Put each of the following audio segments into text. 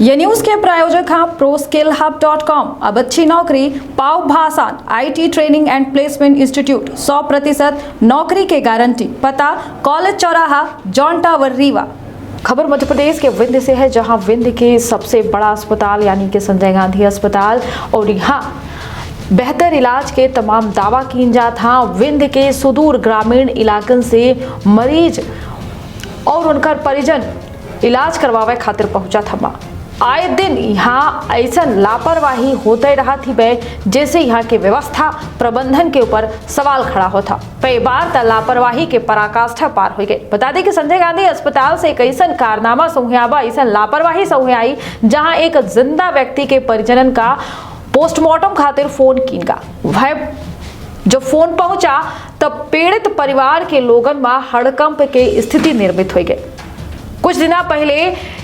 ये न्यूज के प्रायोजक हैं ProSkillHub.com। अब अच्छी नौकरी पाओ भाषण IT training and placement institute 100% नौकरी के गारंटी। पता कॉलेज चौराहा जॉन टावर रीवा। खबर मध्य प्रदेश के विंध्य से है, जहां विंध्य के सबसे बड़ा अस्पताल यानी कि संजय गांधी अस्पताल और यहाँ बेहतर इलाज के तमाम दावा किए जात था। विंध्य के सुदूर ग्रामीण इलाकन से मरीज और उनका परिजन इलाज करवावे खातिर पहुंचा था। आए दिन यहाँ ऐसा लापरवाही होते रहा थी बे, जैसे यहाँ के व्यवस्था प्रबंधन के ऊपर सवाल खड़ा होता। कई बार लापरवाही के पराकाष्ठा पार हो गई। बता दें कि संजय गांधी अस्पताल से एक ऐसा कारनामा सहुआबा, ऐसा लापरवाही सहुआई, जहां एक जिंदा व्यक्ति के परिजनन का पोस्टमार्टम खातिर फोन कीनगा। वह जब फोन पहुंचा तब पीड़ित परिवार के लोगन में हड़कंप के स्थिति निर्मित हो गई। कुछ दिन पहले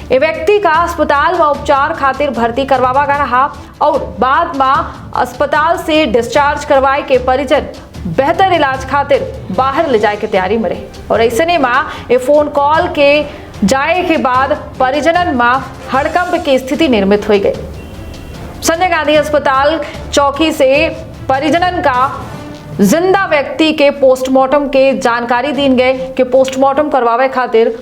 ये व्यक्ति का अस्पताल में उपचार खातिर भर्ती करवावा गया रहा और बाद में अस्पताल से डिस्चार्ज करवाए के परिजन बेहतर इलाज खातिर बाहर ले जाए के तैयारी में रहे। और ऐसे में ये फोन कॉल के जाए के बाद परिजनन में हड़कंप की स्थिति निर्मित हो गई। संजय गांधी अस्पताल चौकी से परिजनन का जिंदा व्यक्ति के पोस्टमार्टम के जानकारी दी गए कि पोस्टमार्टम करवावे खातिर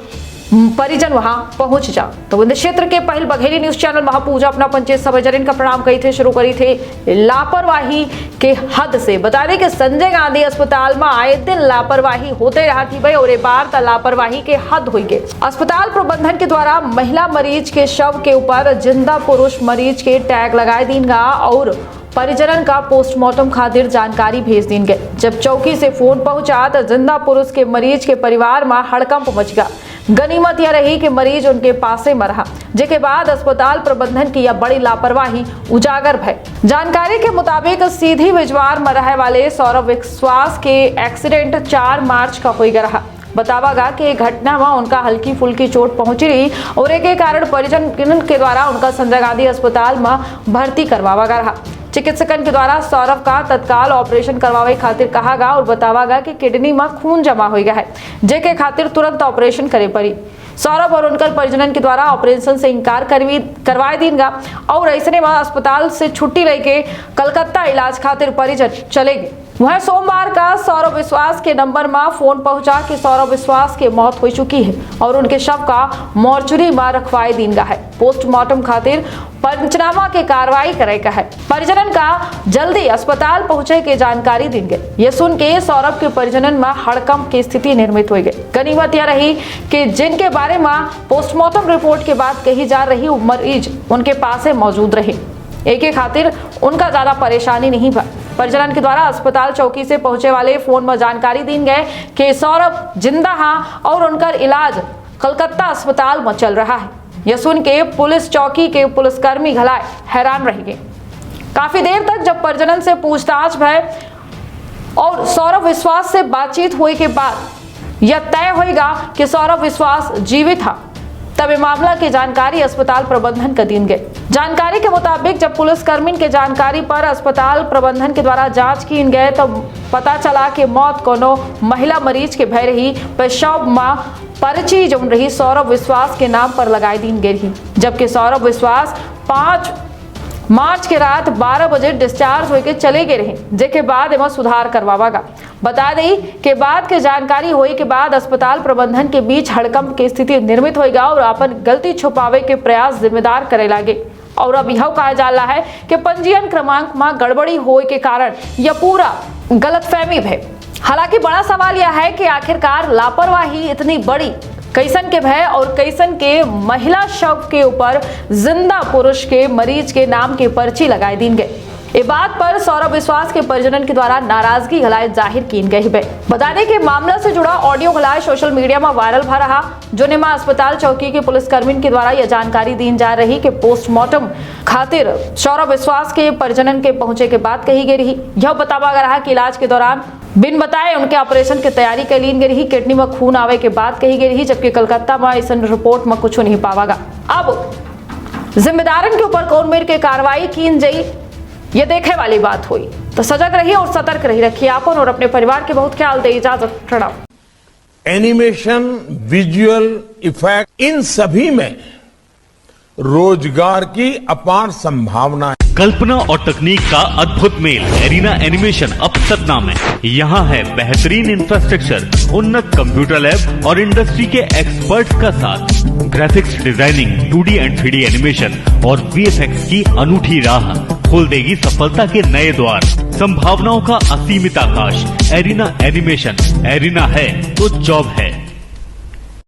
परिजन वहां पहुंच जा। तो विंध्य क्षेत्र के पहल बघेली न्यूज चैनल महापूजा अपना पंचायत सभा का प्रणाम कही थे, शुरू करी थे लापरवाही के हद से। बता दें कि संजय गांधी अस्पताल में आए दिन लापरवाही होते रहा थी भाई, और एक बार लापरवाही के हद हुई गई। अस्पताल प्रबंधन के द्वारा महिला मरीज के शव के ऊपर जिंदा पुरुष मरीज के टैग लगाए दीनगा और परिजनन का पोस्टमार्टम खातिर जानकारी भेज दी गई। जब चौकी से फोन पहुंचा तो जिंदा पुरुष के मरीज के परिवार में हड़कंप मच गया। गनीमत यह रही कि मरीज उनके पासे में रहा, जिसके बाद अस्पताल प्रबंधन की यह बड़ी लापरवाही उजागर भय। जानकारी के मुताबिक सीधी बिजवार में रहने वाले सौरभ विश्वास के एक्सीडेंट 4 मार्च का हो गया रहा। बतावागा कि घटना में उनका हल्की फुल्की चोट पहुंची रही और एक कारण परिजन के द्वारा उनका संजय गांधी अस्पताल में भर्ती करवावा गया रहा। चिकित्सकन के द्वारा सौरभ का तत्काल ऑपरेशन करवावे खातिर कहा गया और बतावागा कि किडनी में खून जमा हो गया है, जेके खातिर तुरंत ऑपरेशन करे पड़ी। सौरभ और उनकर परिजनन के द्वारा ऑपरेशन से इंकार करवाए दीनगा और ऐसे में अस्पताल से छुट्टी लेके कलकत्ता इलाज खातिर परिजन चले गए। वह सोमवार का सौरभ विश्वास के नंबर में फोन पहुंचा कि सौरभ विश्वास की मौत हो चुकी है और उनके शव का मोर्चरी में रखवाए दीनगा है। पोस्टमार्टम खातिर पंचनामा के कार्रवाई करेगा है। परिजनन का जल्दी अस्पताल पहुंचे के जानकारी दी गई। ये सुन के सौरभ के परिजनन में हड़कंप की स्थिति निर्मित हो गई। गनीमत यह रही कि जिनके बारे में पोस्टमार्टम रिपोर्ट के बाद कही जा रही मरीज उनके पास मौजूद रहे, एक खातिर उनका ज्यादा परेशानी नहीं हुआ। परिजनन के द्वारा अस्पताल चौकी से पहुंचे वाले फोन में जानकारी दी गए कि सौरभ जिंदा हाँ और उनका इलाज कलकत्ता अस्पताल में चल रहा है। यह सुन के पुलिस चौकी के पुलिसकर्मी घलाए हैरान रह गए। काफी देर तक जब परिजनन से पूछताछ भय और सौरभ विश्वास से बातचीत हुई के बाद यह तय होगा कि सौरभ विश्वास जीवित था, तब ये मामला की जानकारी अस्पताल प्रबंधन को दी गई। जानकारी के मुताबिक जब पुलिसकर्मी के जानकारी पर अस्पताल प्रबंधन के द्वारा जांच की गए तो पता चला कि मौत कोनो महिला मरीज के भय रही। शव में पर्ची जो रही सौरभ विश्वास के नाम पर लगाई दी गई रही, जबकि सौरभ विश्वास 5 मार्च के रात 12 बजे डिस्चार्ज होकर चले गए रहे, जिसके बाद एवं सुधार करवावागा। बता दें कि बाद के जानकारी हुई के बाद अस्पताल प्रबंधन के बीच हड़कंप की स्थिति निर्मित होगा और अपन गलती छुपावे के प्रयास जिम्मेदार करे लगे। और अब यह कहा जा रहा है कि पंजीयन क्रमांक में गड़बड़ी होने के कारण यह पूरा गलतफहमी है। हालांकि बड़ा सवाल यह है कि आखिरकार लापरवाही इतनी बड़ी कैसन के भय और कैसन के महिला शव के ऊपर जिंदा पुरुष के मरीज के नाम की पर्ची लगाई दी गई। ये बात पर सौरभ विश्वास के परिजनन के द्वारा नाराजगी घलाए जाहिर की गई है। बता दें कि मामला से जुड़ा ऑडियो घलाए सोशल मीडिया में वायरल भा रहा, जो निमा अस्पताल चौकी के पुलिसकर्मी के द्वारा यह जानकारी दी जा रही कि पोस्टमार्टम खातिर सौरभ विश्वास के परिजनन के पहुंचे के बाद कही गई रही। यह बतावा रहा कि इलाज के दौरान बिन बताए उनके ऑपरेशन की तैयारी कर ली गई रही। किडनी में खून आवे के बाद कही गई रही, जबकि कलकत्ता में इस रिपोर्ट में कुछ नहीं पावागा। अब जिम्मेदारन के ऊपर कौन मेर के कार्रवाई की जाई, ये देखे वाली बात हुई। तो सजग रहिए और सतर्क रही, रखिए आपन और अपने परिवार के बहुत ख्याल दे। इजाजत, प्रणाम। एनिमेशन, विजुअल इफेक्ट, इन सभी में रोजगार की अपार संभावना है। कल्पना और तकनीक का अद्भुत मेल। एरिना एनिमेशन अब सतना में। यहाँ है बेहतरीन इंफ्रास्ट्रक्चर, उन्नत कंप्यूटर लैब और इंडस्ट्री के एक्सपर्ट्स का साथ। Graphics designing, 2D and 3D animation और VFX की अनूठी राह खोल देगी सफलता के नए द्वार। संभावनाओं का असीमित आकाश। Arena animation. एरिना है तो जॉब है।